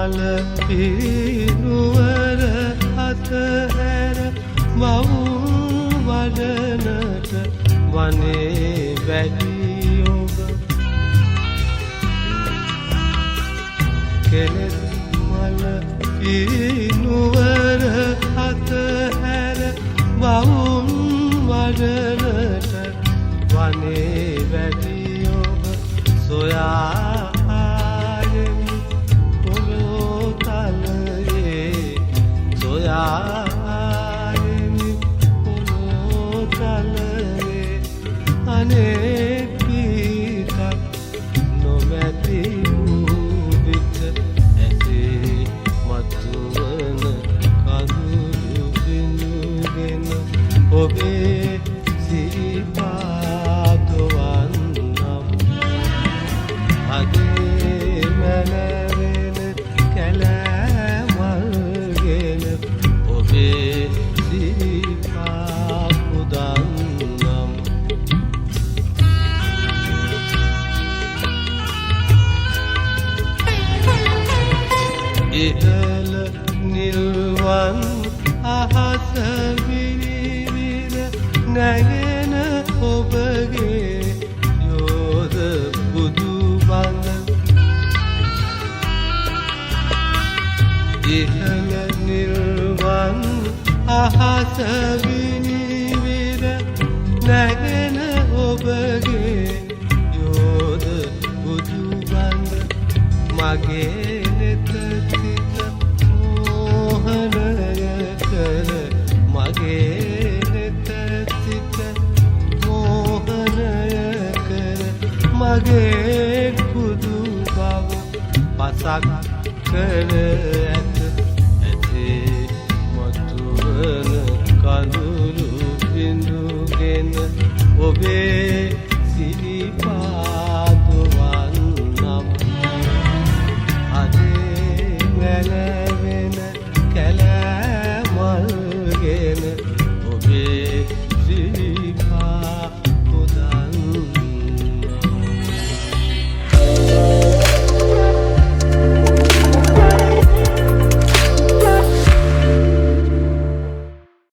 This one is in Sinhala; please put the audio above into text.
මල පිරුවර අතහැර වවුන් වඩනට වනේ වැඩි ඔබ කෙලෙස් මල පිරුවර අතහැර වවුන් වඩනට වනේ වැඩි ඔබ සොයා ආයෙමි පොළොතලයේ සොයා ආයෙමි පොළොතලයේ අනේ පිටක් නොමැති වූ විට ඇසේ මතුවන කඳුළු බිඳුගෙන ඔබේ සිරිපාදවන්නම් අගේ මැනවෙන කැලෑමල්ගෙන ඔබේ සිරිපාපුදන්නම් ඉහළ නිල්වන් අහස විරිවිර නැගෙන ඔබගේ යෝධ බුදු බඳ ඉහළ නිල්වන් අහස විරිවිර නැගෙන ඔබගේ යෝධ බුදු බඳ මගේ නෙත සිත මෝහනය කර මගේ නෙත සිත මෝහනය කර මගේ බුදු බව පසක් කර